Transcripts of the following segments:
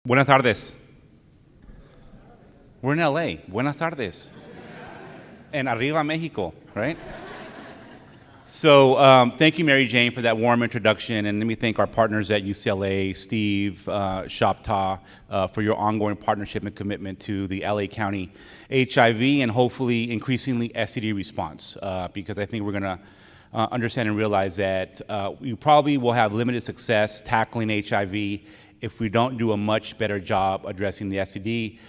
Buenas tardes. We're in LA. Buenas tardes. And arriba Mexico, right? So thank you, Mary Jane, for that warm introduction. And let me thank our partners at UCLA, Steve, Shopta, for your ongoing partnership and commitment to the LA County HIV and hopefully increasingly STD response, because I think we're going to understand and realize that we probably will have limited success tackling HIV if we don't do a much better job addressing the STD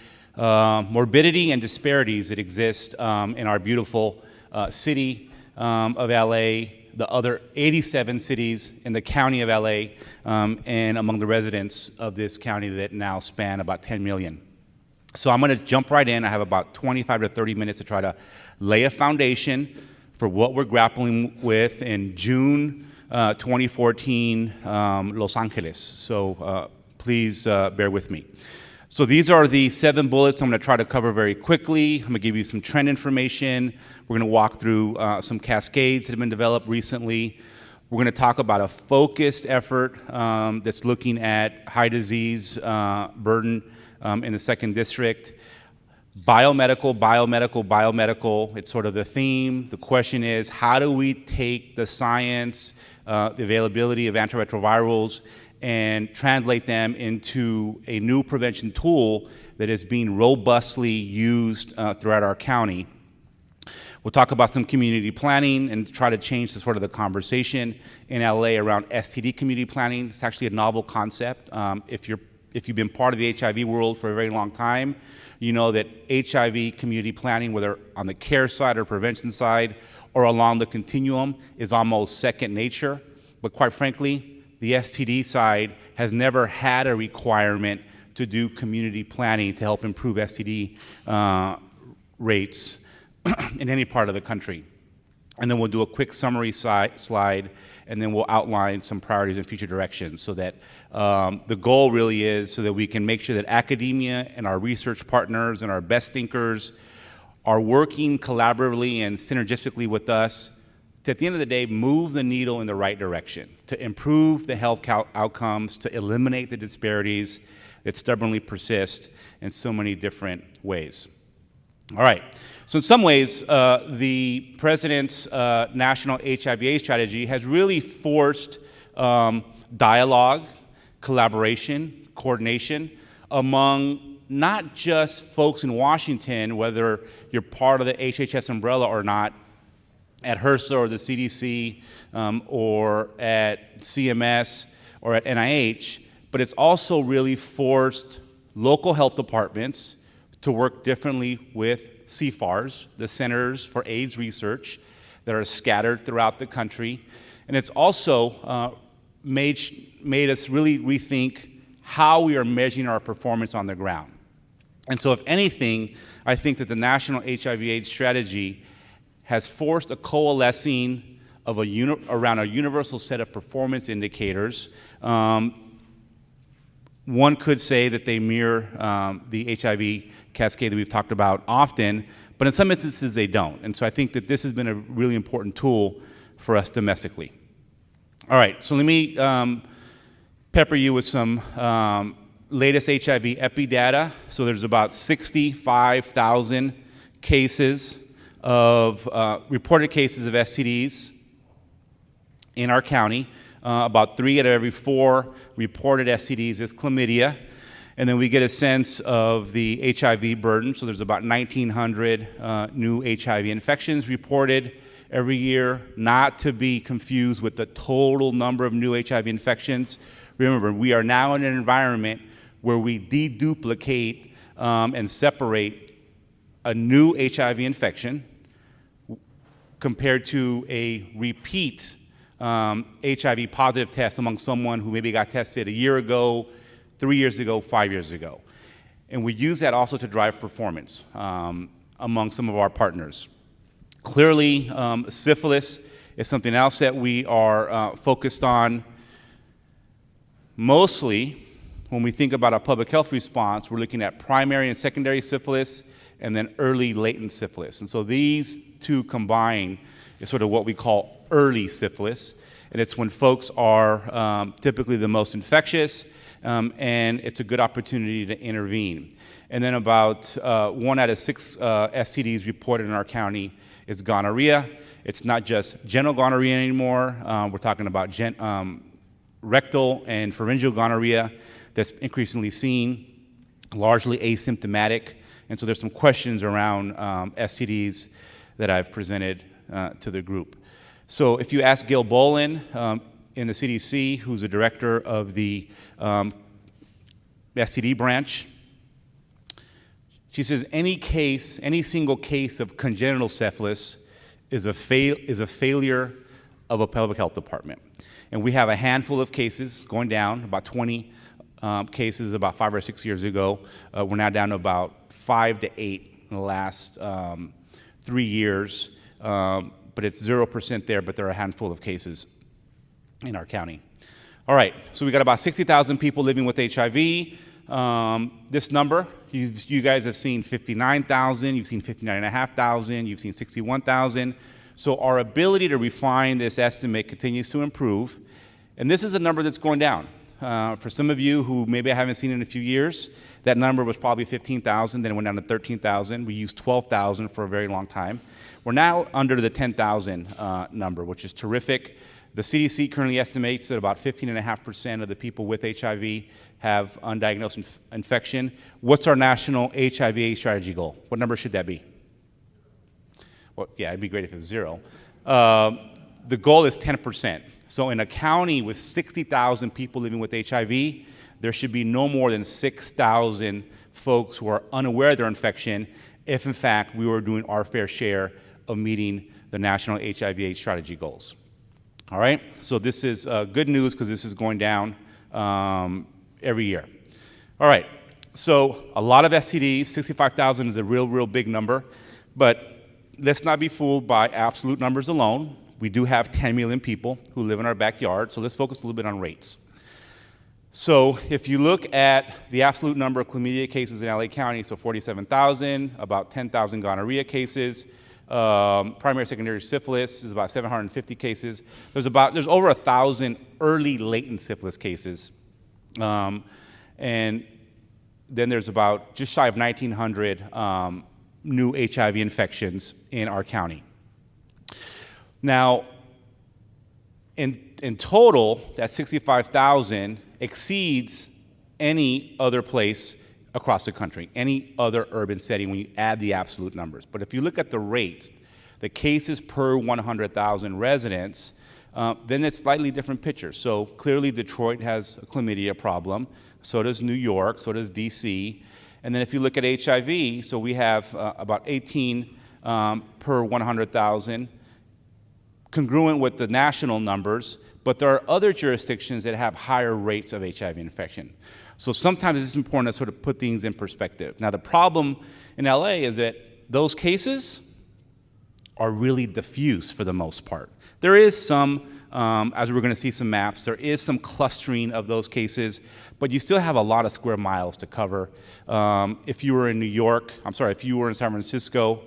morbidity and disparities that exist in our beautiful city of LA, the other 87 cities in the county of LA, and among the residents of this county that now span about 10 million. So I'm going to jump right in. I have about 25 to 30 minutes to try to lay a foundation for what we're grappling with in June 2014, Los Angeles. So please bear with me. So these are the 7 bullets I'm going to try to cover very quickly. I'm going to give you some trend information. We're going to walk through some cascades that have been developed recently. We're going to talk about a focused effort that's looking at high disease burden in the 2nd District. Biomedical, biomedical, biomedical. It's sort of the theme. The question is, how do we take the science, the availability of antiretrovirals, and translate them into a new prevention tool that is being robustly used throughout our county. We'll talk about some community planning and try to change the sort of the conversation in LA around STD community planning. It's actually a novel concept. If you've been part of the HIV world for a very long time, you know that HIV community planning, whether on the care side or prevention side or along the continuum, is almost second nature. But quite frankly, the STD side has never had a requirement to do community planning to help improve STD rates in any part of the country. And then we'll do a quick summary slide, and then we'll outline some priorities and future directions so that the goal really is so that we can make sure that academia and our research partners and our best thinkers are working collaboratively and synergistically with us to, at the end of the day, move the needle in the right direction, to improve the health outcomes, to eliminate the disparities that stubbornly persist in so many different ways. All right, so in some ways, the President's national HIV/AIDS strategy has really forced dialogue, collaboration, coordination among not just folks in Washington, whether you're part of the HHS umbrella or not, at HRSA or the CDC or at CMS or at NIH, but it's also really forced local health departments to work differently with CFARs, the Centers for AIDS Research, that are scattered throughout the country. And it's also made us really rethink how we are measuring our performance on the ground. And so if anything, I think that the national HIV/AIDS strategy has forced a coalescing of around a universal set of performance indicators. One could say that they mirror the HIV cascade that we've talked about often, but in some instances they don't. And so I think that this has been a really important tool for us domestically. All right, so let me pepper you with some latest HIV epi data. So there's about 65,000 cases of reported cases of STDs in our county. About 3 out of every 4 reported STDs is chlamydia. And then we get a sense of the HIV burden. So there's about 1,900 new HIV infections reported every year, not to be confused with the total number of new HIV infections. Remember, we are now in an environment where we deduplicate and separate a new HIV infection compared to a repeat HIV positive test among someone who maybe got tested a year ago, 3 years ago, 5 years ago. And we use that also to drive performance among some of our partners. Clearly, syphilis is something else that we are focused on. Mostly, when we think about our public health response, we're looking at primary and secondary syphilis and then early latent syphilis. And so these two combine is sort of what we call early syphilis. and it's when folks are typically the most infectious, and it's a good opportunity to intervene. And then about 1 out of 6 STDs reported in our county is gonorrhea. It's not just genital gonorrhea anymore. We're talking about rectal and pharyngeal gonorrhea that's increasingly seen, largely asymptomatic. And so there's some questions around STDs that I've presented to the group. So if you ask Gail Bolin in the CDC, who's the director of the STD branch, she says any single case of congenital syphilis is a failure of a public health department. And we have a handful of cases going down, about 20 cases about 5 or 6 years ago. We're now down to about 5 to 8 in the last 3 years. But it's 0% there, but there are a handful of cases in our county. All right, so we got about 60,000 people living with HIV. This number, you guys have seen 59,000, you've seen 59,500, you've seen 61,000. So our ability to refine this estimate continues to improve. And this is a number that's going down. For some of you who maybe I haven't seen in a few years, that number was probably 15,000, then it went down to 13,000. We used 12,000 for a very long time. We're now under the 10,000 number, which is terrific. The CDC currently estimates that about 15.5% of the people with HIV have undiagnosed infection. What's our national HIV strategy goal? What number should that be? Well, yeah, it'd be great if it was 0. The goal is 10%. So in a county with 60,000 people living with HIV, there should be no more than 6,000 folks who are unaware of their infection if, in fact, we were doing our fair share of meeting the national HIV/AIDS strategy goals. All right, so this is good news because this is going down every year. All right, so a lot of STDs, 65,000 is a real big number, but let's not be fooled by absolute numbers alone. We do have 10 million people who live in our backyard, so let's focus a little bit on rates. So if you look at the absolute number of chlamydia cases in LA County, so 47,000, about 10,000 gonorrhea cases, primary secondary syphilis is about 750 cases. There's over 1,000 early latent syphilis cases. And then there's about just shy of 1,900 new HIV infections in our county. Now, in total, that 65,000 exceeds any other place across the country, any other urban setting when you add the absolute numbers. But if you look at the rates, the cases per 100,000 residents, then it's slightly different picture. So clearly Detroit has a chlamydia problem, so does New York, so does DC. And then if you look at HIV, so we have about 18 per 100,000, congruent with the national numbers, but there are other jurisdictions that have higher rates of HIV infection. So sometimes it's important to sort of put things in perspective. Now the problem in LA is that those cases are really diffuse for the most part. There is some, as we're gonna see some maps, there is some clustering of those cases, but you still have a lot of square miles to cover. If you were in New York, if you were in San Francisco,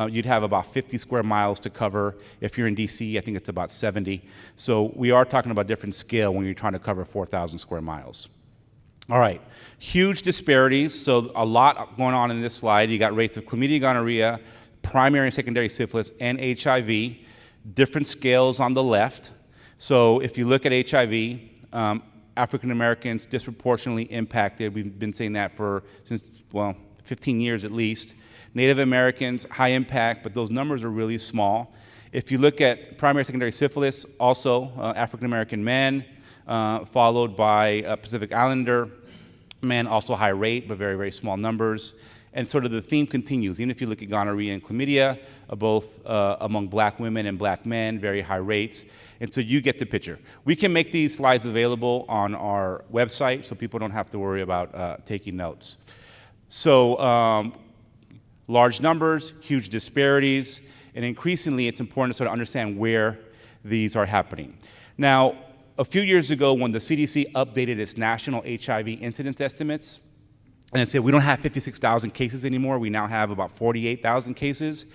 you'd have about 50 square miles to cover. If you're in DC, I think it's about 70. So we are talking about different scale when you're trying to cover 4,000 square miles. All right, huge disparities. So a lot going on in this slide. You got rates of chlamydia, gonorrhea, primary and secondary syphilis, and HIV. Different scales on the left. So if you look at HIV, African Americans disproportionately impacted. We've been saying that since 15 years at least. Native Americans, high impact, but those numbers are really small. If you look at primary secondary syphilis, also African American men, followed by Pacific Islander men, also high rate, but very small numbers. And sort of the theme continues. Even if you look at gonorrhea and chlamydia, both among black women and black men, very high rates. And so you get the picture. We can make these slides available on our website so people don't have to worry about taking notes. So large numbers, huge disparities, and increasingly it's important to sort of understand where these are happening. Now, a few years ago when the CDC updated its national HIV incidence estimates, and it said we don't have 56,000 cases anymore, we now have about 48,000 cases,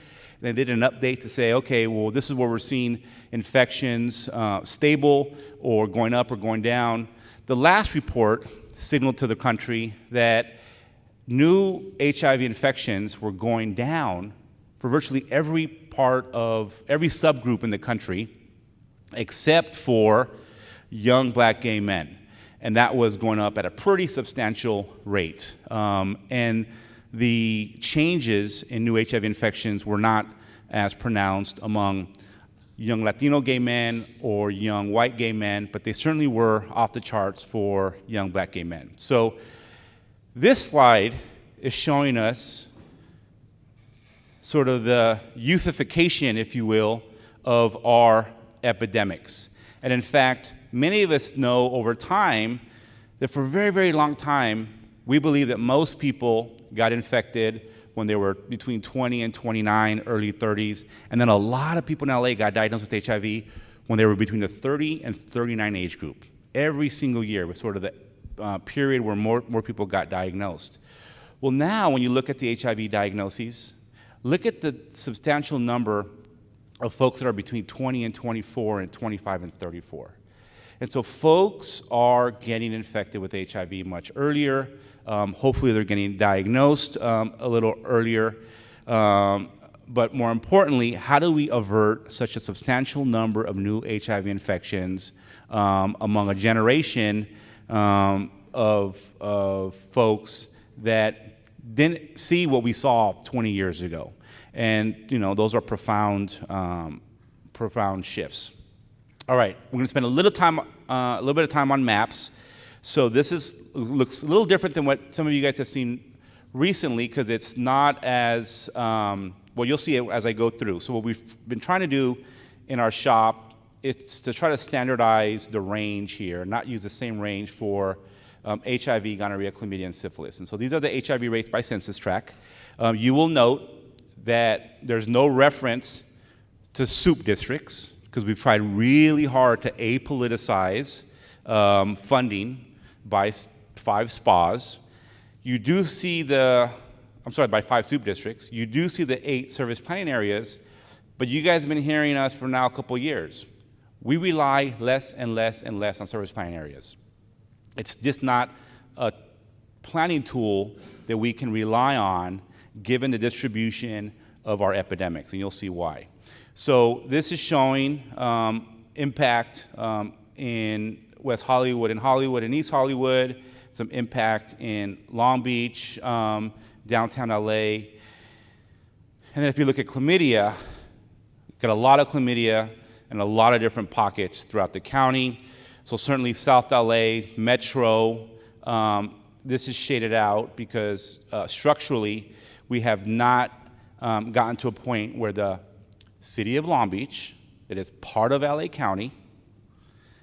They did an update to say, okay, well, this is where we're seeing infections stable or going up or going down. The last report signaled to the country that new HIV infections were going down for virtually every subgroup in the country, except for young black gay men. And that was going up at a pretty substantial rate. And the changes in new HIV infections were not as pronounced among young Latino gay men or young white gay men, but they certainly were off the charts for young black gay men. So this slide is showing us sort of the youthification, if you will, of our epidemics. And in fact, many of us know over time that for a very, very long time, we believe that most people got infected when they were between 20 and 29, early 30s, and then a lot of people in LA got diagnosed with HIV when they were between the 30 and 39 age group. Every single year was sort of the period where more people got diagnosed. Well, now when you look at the HIV diagnoses, look at the substantial number of folks that are between 20 and 24 and 25 and 34. And so folks are getting infected with HIV much earlier. Hopefully they're getting diagnosed a little earlier. But more importantly, how do we avert such a substantial number of new HIV infections among a generation of folks that didn't see what we saw 20 years ago? And those are profound shifts. All right, we're going to spend a little bit of time on maps. So this looks a little different than what some of you guys have seen recently, because it's not as well. You'll see it as I go through. So what we've been trying to do in our shop is to try to standardize the range here, not use the same range for HIV, gonorrhea, chlamydia, and syphilis. And so these are the HIV rates by census tract. You will note that there's no reference to soup districts, because we've tried really hard to apoliticize funding by 5 SPAs. You do see by 5 soup districts. You do see the 8 service planning areas, but you guys have been hearing us for now a couple years. We rely less and less and less on service planning areas. It's just not a planning tool that we can rely on given the distribution of our epidemics, and you'll see why. So this is showing impact in West Hollywood and East Hollywood, some impact in Long Beach, downtown LA. And then if you look at chlamydia, got a lot of chlamydia in a lot of different pockets throughout the county. So certainly South LA, Metro, this is shaded out because structurally we have not gotten to a point where the City of Long Beach, that is part of LA County,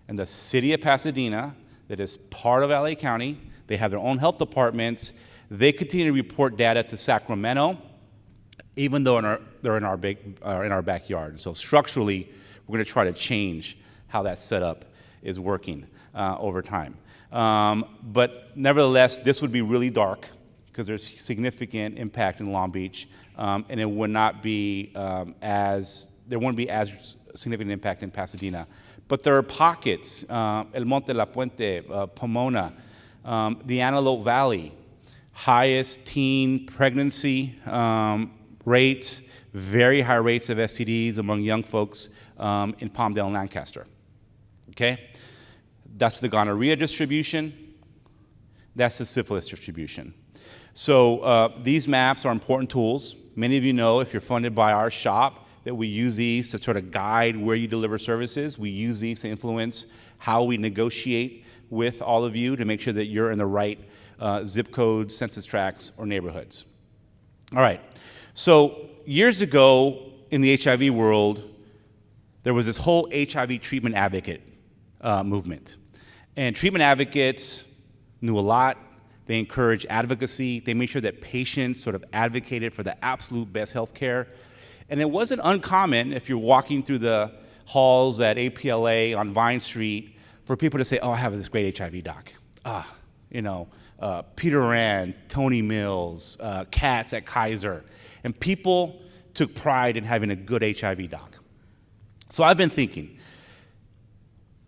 and the City of Pasadena, that is part of LA County, they have their own health departments. They continue to report data to Sacramento, even though they're in our backyard. So structurally, we're going to try to change how that setup is working over time. But nevertheless, this would be really dark because there's significant impact in Long Beach, and it would not be there wouldn't be as significant impact in Pasadena. But there are pockets, El Monte, La Puente, Pomona, the Antelope Valley, highest teen pregnancy rates, very high rates of STDs among young folks in Palmdale and Lancaster. Okay? That's the gonorrhea distribution. That's the syphilis distribution. So these maps are important tools. Many of you know, if you're funded by our shop, that we use these to sort of guide where you deliver services. We use these to influence how we negotiate with all of you to make sure that you're in the right zip codes, census tracts, or neighborhoods. All right. So years ago in the HIV world, there was this whole HIV treatment advocate movement. And treatment advocates knew a lot. They encouraged advocacy. They made sure that patients sort of advocated for the absolute best health care. And it wasn't uncommon, if you're walking through the halls at APLA on Vine Street, for people to say, oh, I have this great HIV doc. Peter Rand, Tony Mills, Katz at Kaiser. And people took pride in having a good HIV doc. So I've been thinking,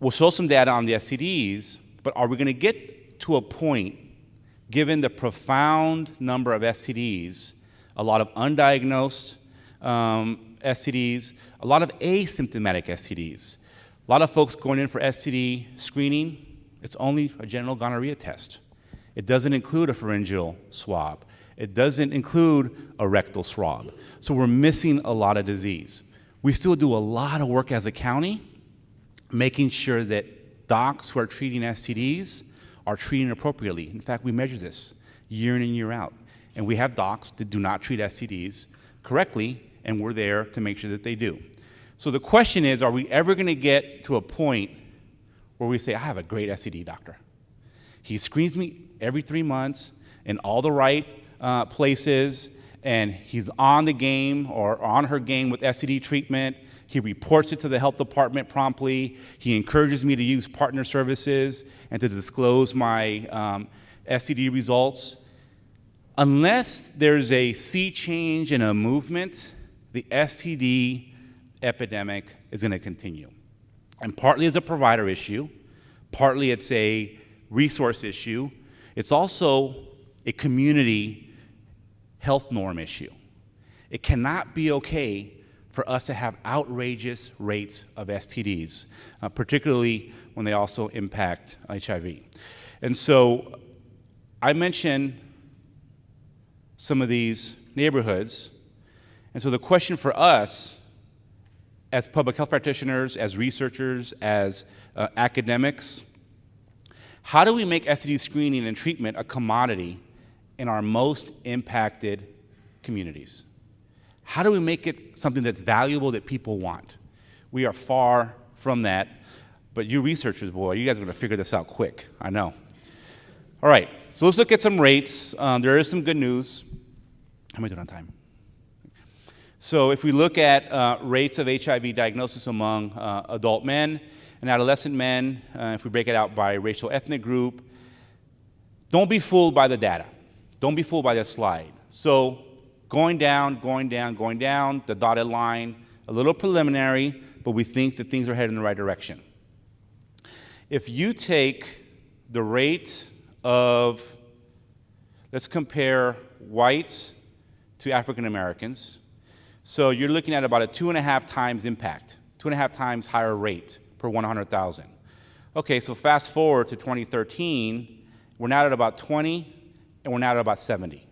we'll show some data on the STDs, but are we going to get to a point, given the profound number of STDs, a lot of undiagnosed STDs, a lot of asymptomatic STDs, a lot of folks going in for STD screening, it's only a genital gonorrhea test. It doesn't include a pharyngeal swab. It doesn't include a rectal swab. So we're missing a lot of disease. We still do a lot of work as a county, making sure that docs who are treating STDs are treating appropriately. In fact, we measure this year in and year out. And we have docs that do not treat STDs correctly, and we're there to make sure that they do. So the question is, are we ever going to get to a point where we say, I have a great STD doctor. He screens me every 3 months in all the right places, and he's on the game or on her game with STD treatment. He reports it to the health department promptly. He encourages me to use partner services and to disclose my STD results. Unless there's a sea change in a movement, the STD epidemic is going to continue. And partly it's a provider issue, partly it's a resource issue. It's also a community health norm issue. It cannot be okay for us to have outrageous rates of STDs, particularly when they also impact HIV. And so I mentioned some of these neighborhoods. And so the question for us as public health practitioners, as researchers, as academics, how do we make STD screening and treatment a commodity in our most impacted communities? How do we make it something that's valuable that people want? We are far from that, but you researchers, boy, you guys are going to figure this out quick, I know. All right, so let's look at some rates. There is some good news. How am I doing on time? So if we look at rates of HIV diagnosis among adult men and adolescent men, if we break it out by racial ethnic group, don't be fooled by the data. Don't be fooled by this slide. So going down, going down, going down, the dotted line, a little preliminary, but we think that things are headed in the right direction. If you take the rate of, let's compare whites to African Americans. So you're looking at about a 2.5 times impact, 2.5 times higher rate per 100,000. Okay, so fast forward to 2013, we're now at about 20, and we're now at about 70.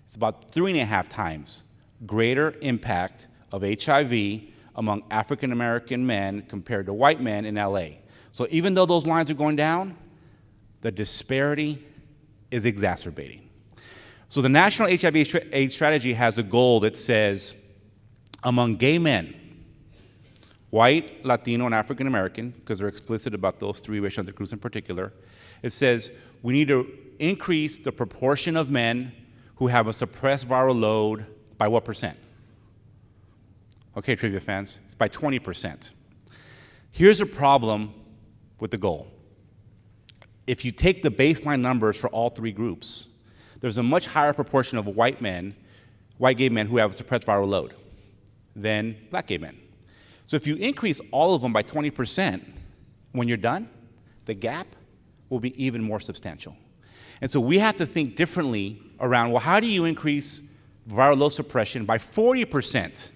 It's about 3.5 times greater impact of HIV among African American men compared to white men in LA. So even though those lines are going down, the disparity is exacerbating. So the National HIV/AIDS Strategy has a goal that says, among gay men, white, Latino, and African American, because they're explicit about those three racial ethnic groups in particular, it says we need to increase the proportion of men who have a suppressed viral load by what percent? Okay, trivia fans, it's by 20%. Here's a problem with the goal. If you take the baseline numbers for all three groups, there's a much higher proportion of white gay men who have a suppressed viral load than black gay men. So if you increase all of them by 20%, when you're done, the gap will be even more substantial. And so we have to think differently around, well, how do you increase viral load suppression by 40%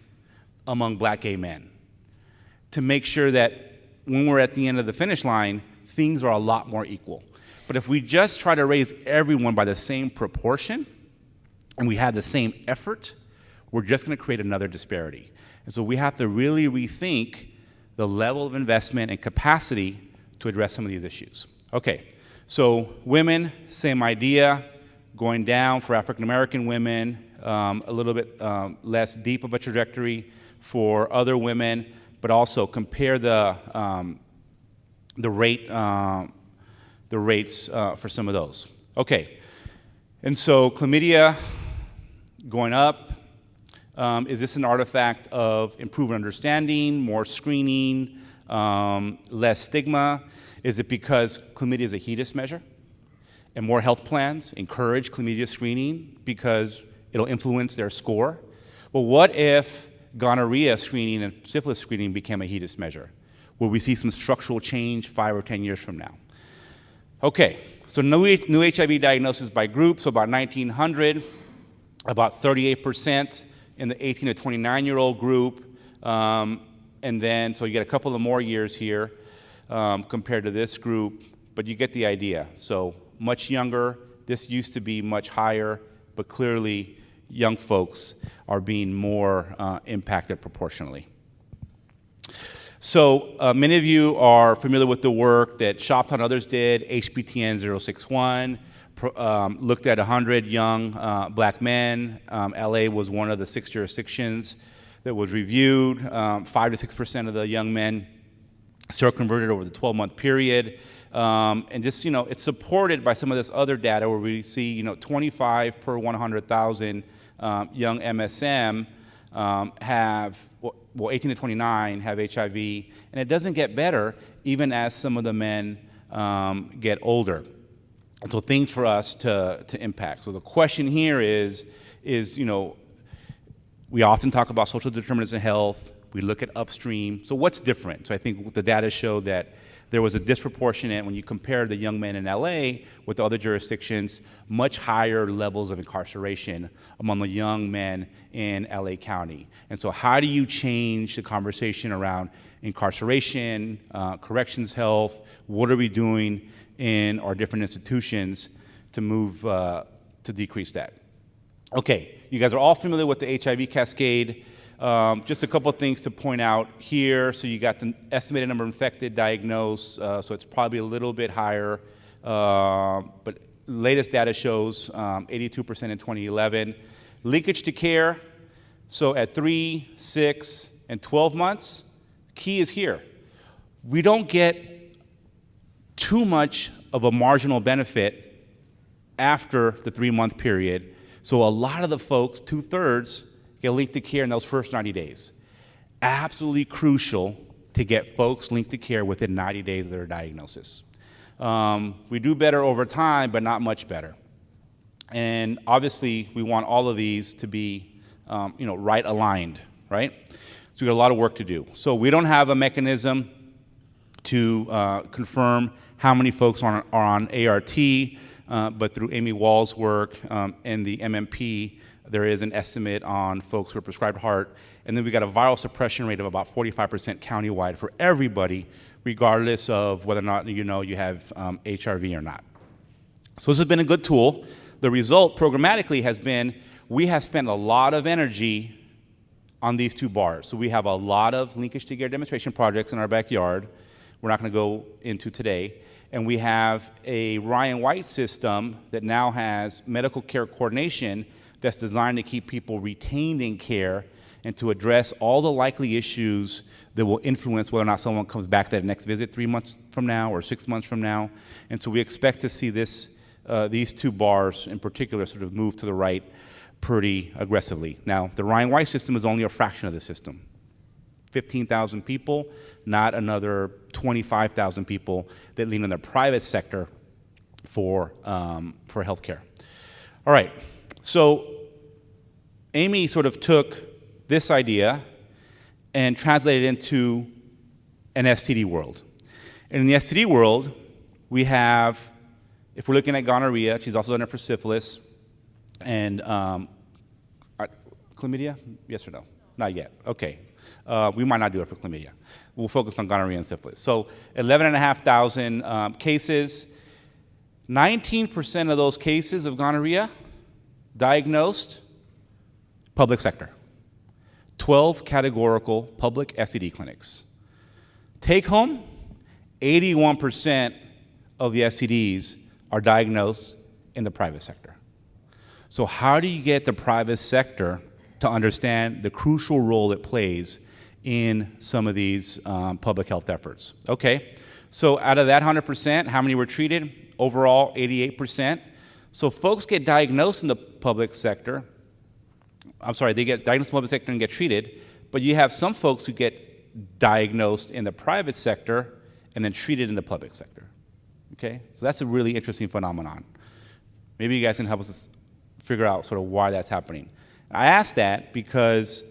among black gay men to make sure that when we're at the end of the finish line, things are a lot more equal. But if we just try to raise everyone by the same proportion and we have the same effort, we're just going to create another disparity. And so we have to really rethink the level of investment and capacity to address some of these issues. Okay, so women, same idea, going down for African American women, a little bit less deep of a trajectory for other women, but also compare the rates for some of those. Okay, and so chlamydia going up. Is this an artifact of improved understanding, more screening, less stigma? Is it because chlamydia is a HEDIS measure and more health plans encourage chlamydia screening because it'll influence their score? Well, what if gonorrhea screening and syphilis screening became a HIVAIDS measure? Will we see some structural change 5 or 10 years from now? Okay, so new HIV diagnosis by group, so about 1,900, about 38% in the 18 to 29-year-old group, and then, so you get a couple of more years here compared to this group, but you get the idea. So much younger, this used to be much higher, but clearly young folks are being more impacted proportionally. So many of you are familiar with the work that Shopton and others did, HPTN 061, looked at 100 young black men. LA was one of the 6 jurisdictions that was reviewed. 5 to 6% of the young men seroconverted over the 12-month period. And just, it's supported by some of this other data where we see, 25 per 100,000 young MSM have, 18 to 29 have HIV, and it doesn't get better even as some of the men get older. So things for us to impact. So the question here is, we often talk about social determinants of health. We look at upstream. So what's different? So I think the data showed that there was a disproportionate, when you compare the young men in LA with the other jurisdictions, much higher levels of incarceration among the young men in LA County. And so how do you change the conversation around incarceration, corrections health? What are we doing in our different institutions to move, to decrease that? Okay, you guys are all familiar with the HIV Cascade. Just a couple of things to point out here. So you got the estimated number of infected, diagnosed, so it's probably a little bit higher. But latest data shows 82% in 2011. Linkage to care, so at 3, 6, and 12 months, key is here. We don't get too much of a marginal benefit after the 3-month period. So a lot of the folks, 2/3, get linked to care in those first 90 days. Absolutely crucial to get folks linked to care within 90 days of their diagnosis. We do better over time, but not much better. And obviously, we want all of these to be, right aligned, right? So we got a lot of work to do. So we don't have a mechanism to confirm how many folks are on ART, but through Amy Wall's work and the MMP, there is an estimate on folks who are prescribed HAART. And then we got a viral suppression rate of about 45% countywide for everybody, regardless of whether or not you have HRV or not. So this has been a good tool. The result programmatically has been we have spent a lot of energy on these 2 bars. So we have a lot of linkage to care demonstration projects in our backyard. We're not going to go into today. And we have a Ryan White system that now has medical care coordination that's designed to keep people retained in care and to address all the likely issues that will influence whether or not someone comes back to that next visit 3 months from now or 6 months from now. And so we expect to see this, these 2 bars in particular sort of move to the right pretty aggressively. Now, the Ryan White system is only a fraction of the system. 15,000 people, not another 25,000 people that lean on the private sector for healthcare. All right. So Amy sort of took this idea and translated it into an STD world. And in the STD world, we have, if we're looking at gonorrhea, she's also done it for syphilis, and chlamydia, yes or no? Not yet, okay. We might not do it for chlamydia. We'll focus on gonorrhea and syphilis. So 11,500 cases, 19% of those cases of gonorrhea diagnosed public sector. 12 categorical public STD clinics. Take home, 81% of the STDs are diagnosed in the private sector. So how do you get the private sector to understand the crucial role it plays in some of these public health efforts? Okay, so out of that 100%, how many were treated? Overall, 88%. So folks get diagnosed in the public sector. I'm sorry, they get diagnosed in the public sector and get treated, but you have some folks who get diagnosed in the private sector and then treated in the public sector. Okay, so that's a really interesting phenomenon. Maybe you guys can help us figure out sort of why that's happening. I ask that because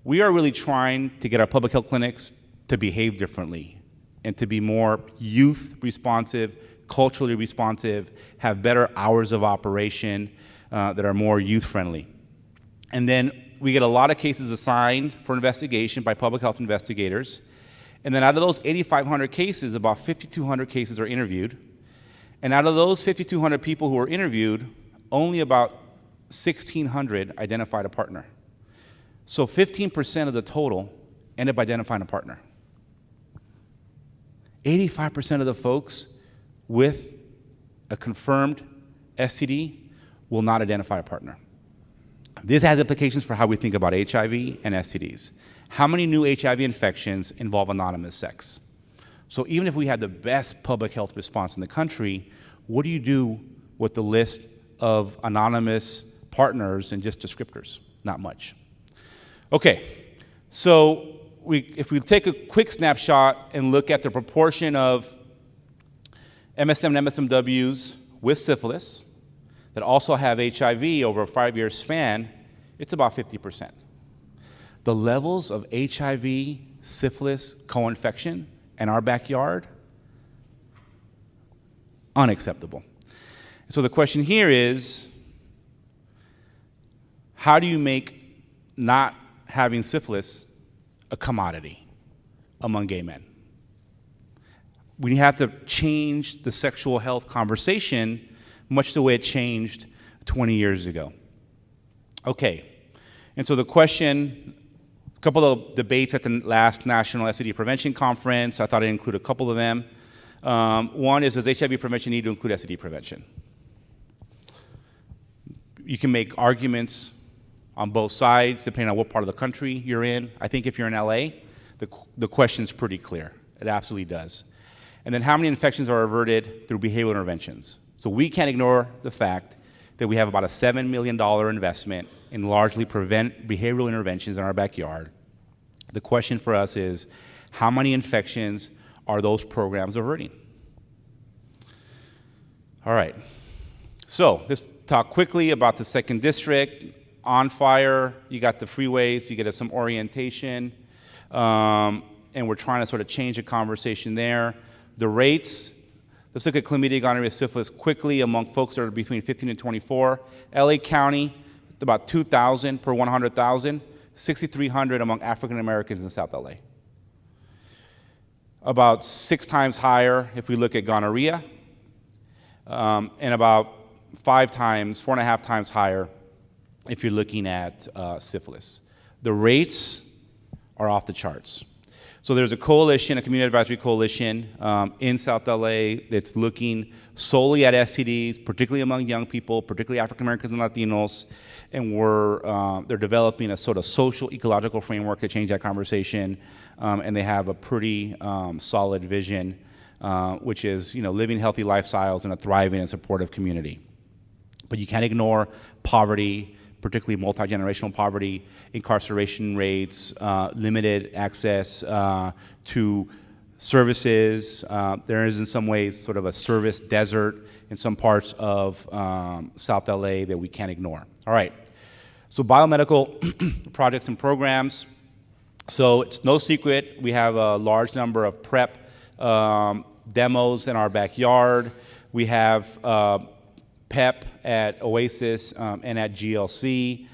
we are really trying to get our public health clinics to behave differently and to be more youth responsive, culturally responsive, have better hours of operation that are more youth friendly. And then we get a lot of cases assigned for investigation by public health investigators. And then out of those 8,500 cases, about 5,200 cases are interviewed. And out of those 5,200 people who are interviewed, only about 1,600 identified a partner. So 15% of the total end up identifying a partner. 85% of the folks with a confirmed STD will not identify a partner. This has implications for how we think about HIV and STDs. How many new HIV infections involve anonymous sex? So even if we had the best public health response in the country, what do you do with the list of anonymous partners and just descriptors? Not much. Okay, so if we take a quick snapshot and look at the proportion of MSM and MSMWs with syphilis that also have HIV over a 5-year span, it's about 50%. The levels of HIV, syphilis, co-infection in our backyard, unacceptable. So the question here is, how do you make not having syphilis a commodity among gay men? We have to change the sexual health conversation much the way it changed 20 years ago. Okay, and so the question, a couple of debates at the last National STD Prevention Conference, I thought I'd include a couple of them. One is, does HIV prevention need to include STD prevention? You can make arguments on both sides, depending on what part of the country you're in. I think if you're in LA, the question's pretty clear. It absolutely does. And then how many infections are averted through behavioral interventions? So we can't ignore the fact that we have about a $7 million investment in largely prevent behavioral interventions in our backyard. The question for us is, how many infections are those programs averting? All right, so let's talk quickly about the 2nd District. On fire, you got the freeways, you get some orientation, and we're trying to sort of change the conversation there. The rates, let's look at chlamydia, gonorrhea, syphilis quickly among folks that are between 15 and 24. LA County, about 2,000 per 100,000, 6,300 among African Americans in South LA. About 6 times higher if we look at gonorrhea, and about 4.5 times higher if you're looking at syphilis. The rates are off the charts. So there's a coalition, a community advisory coalition in South LA that's looking solely at STDs, particularly among young people, particularly African Americans and Latinos, and they're developing a sort of social ecological framework to change that conversation, and they have a pretty solid vision, which is living healthy lifestyles in a thriving and supportive community. But you can't ignore poverty, particularly multi-generational poverty, incarceration rates, limited access to services. There is in some ways sort of a service desert in some parts of South LA that we can't ignore. All right, so biomedical projects and programs. So it's no secret we have a large number of PrEP demos in our backyard. We have PEP at Oasis and at GLC.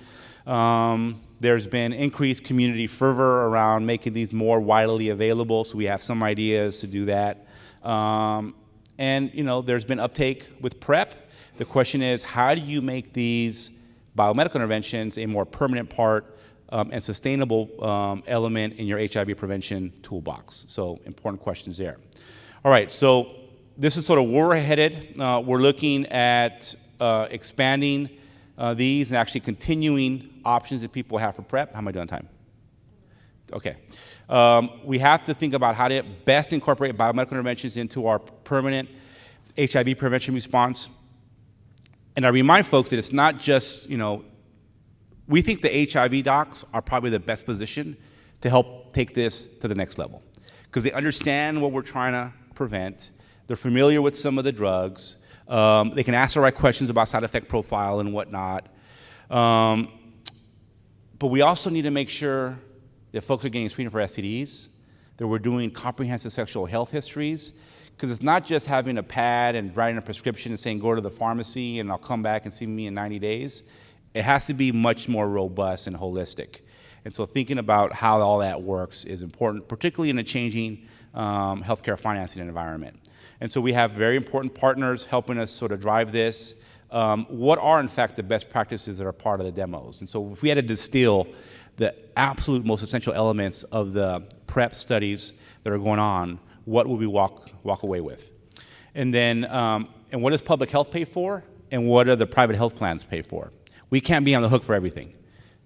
There's been increased community fervor around making these more widely available, so we have some ideas to do that. And there's been uptake with PrEP. The question is, how do you make these biomedical interventions a more permanent part and sustainable element in your HIV prevention toolbox? So important questions there. All right, so this is sort of where we're headed. We're looking at expanding these and actually continuing options that people have for PrEP. How am I doing on time? Okay. We have to think about how to best incorporate biomedical interventions into our permanent HIV prevention response. And I remind folks that it's not just, we think the HIV docs are probably the best position to help take this to the next level because they understand what we're trying to prevent. They're familiar with some of the drugs. They can ask the right questions about side effect profile and whatnot. But we also need to make sure that folks are getting screened for STDs, that we're doing comprehensive sexual health histories, because it's not just having a pad and writing a prescription and saying, go to the pharmacy and I'll come back and see me in 90 days. It has to be much more robust and holistic. And so thinking about how all that works is important, particularly in a changing healthcare financing environment. And so we have very important partners helping us sort of drive this. What are, in fact, the best practices that are part of the demos? And so if we had to distill the absolute most essential elements of the PrEP studies that are going on, what would we walk away with? And then, and what does public health pay for? And what do the private health plans pay for? We can't be on the hook for everything.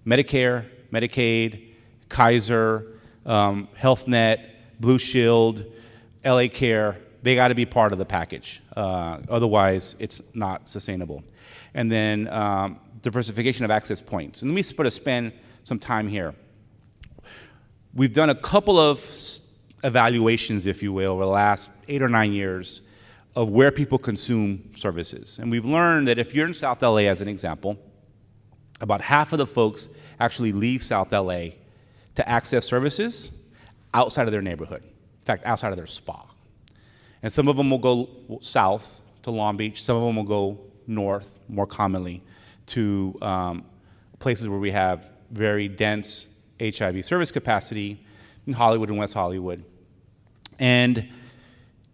Medicare, Medicaid, Kaiser, HealthNet, Blue Shield, LA Care, they got to be part of the package. Otherwise, it's not sustainable. And then diversification of access points. And let me spend some time here. We've done a couple of evaluations, if you will, over the last 8 or 9 years of where people consume services. And we've learned that if you're in South LA, as an example, about half of the folks actually leave South LA to access services outside of their neighborhood. In fact, outside of their spa. And some of them will go south to Long Beach. Some of them will go north, more commonly, to places where we have very dense HIV service capacity in Hollywood and West Hollywood. And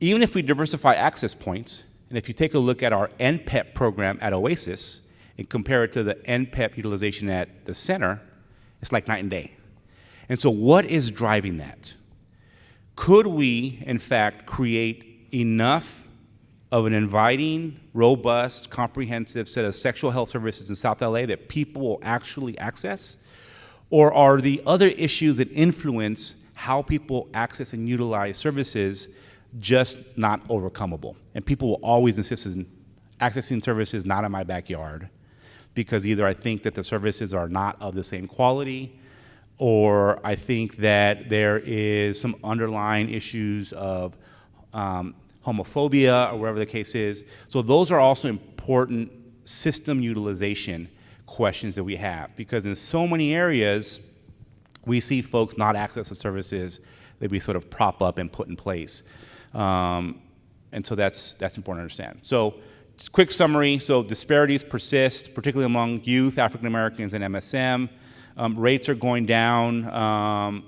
even if we diversify access points, and if you take a look at our NPEP program at Oasis and compare it to the NPEP utilization at the center, it's like night and day. And so what is driving that? Could we, in fact, create enough of an inviting, robust, comprehensive set of sexual health services in South LA that people will actually access? Or are the other issues that influence how people access and utilize services just not overcomable? And people will always insist on accessing services not in my backyard, because either I think that the services are not of the same quality, or I think that there is some underlying issues of homophobia, or whatever the case is. So those are also important system utilization questions that we have, because in so many areas, we see folks not access the services that we sort of prop up and put in place. And so that's important to understand. So just quick summary, so disparities persist, particularly among youth, African Americans, and MSM. Rates are going down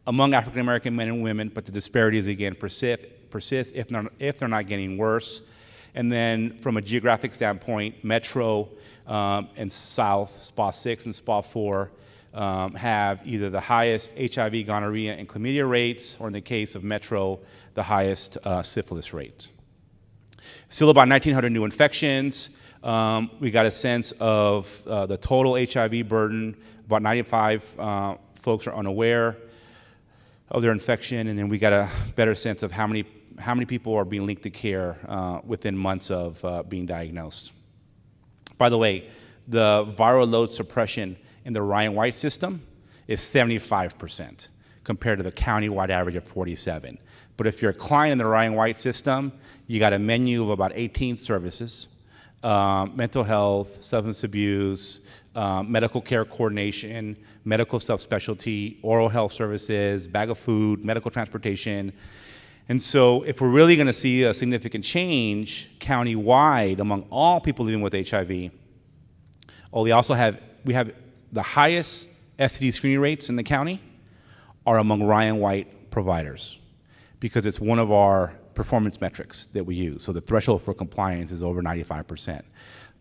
among African American men and women, but the disparities again persist if they're not getting worse. And then from a geographic standpoint, Metro and South, SPA 6 and SPA 4, have either the highest HIV, gonorrhea, and chlamydia rates, or in the case of Metro, the highest syphilis rate. Still about 1,900 new infections. We got a sense of the total HIV burden. About 95 folks are unaware of their infection, and then we got a better sense of how many people are being linked to care within months of being diagnosed. By the way, the viral load suppression in the Ryan White system is 75% compared to the county-wide average of 47. But if you're a client in the Ryan White system, you got a menu of about 18 services, mental health, substance abuse, medical care coordination, medical subspecialty, oral health services, bag of food, medical transportation. And so if we're really going to see a significant change county-wide among all people living with HIV, we have the highest STD screening rates in the county are among Ryan White providers, because it's one of our performance metrics that we use. So the threshold for compliance is over 95%.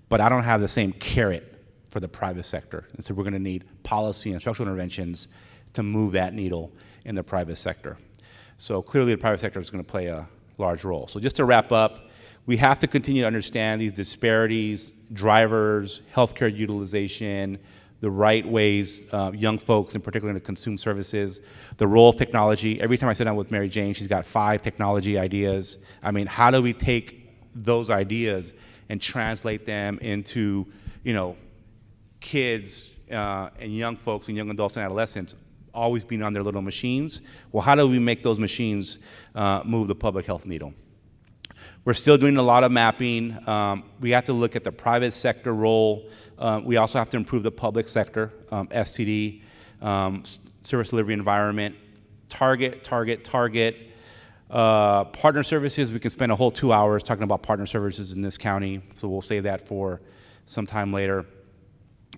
But I don't have the same carrot for the private sector. And so we're going to need policy and structural interventions to move that needle in the private sector. So clearly the private sector is going to play a large role. So just to wrap up, we have to continue to understand these disparities, drivers, healthcare utilization, the right ways young folks in particular to consume services, the role of technology. Every time I sit down with Mary Jane, she's got 5 technology ideas. I mean, how do we take those ideas and translate them into, kids and young folks and young adults and adolescents always being on their little machines? Well, how do we make those machines move the public health needle? We're still doing a lot of mapping. We have to look at the private sector role. We also have to improve the public sector, STD, service delivery environment, target. Partner services, we can spend a whole 2 hours talking about partner services in this county, so we'll save that for some time later.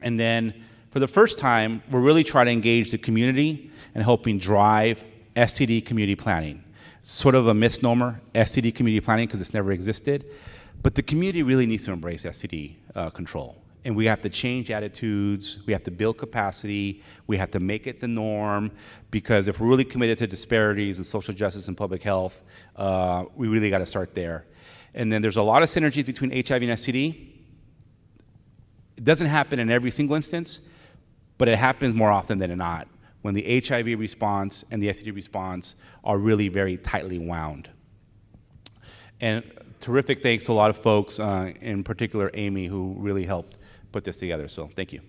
And then, for the first time, we're really trying to engage the community and helping drive STD community planning. Sort of a misnomer, STD community planning, because it's never existed. But the community really needs to embrace STD control. And we have to change attitudes, we have to build capacity, we have to make it the norm, because if we're really committed to disparities and social justice and public health, we really got to start there. And then there's a lot of synergies between HIV and STD. It doesn't happen in every single instance, but it happens more often than not when the HIV response and the STD response are really very tightly wound. And terrific thanks to a lot of folks, in particular Amy, who really helped put this together. So thank you.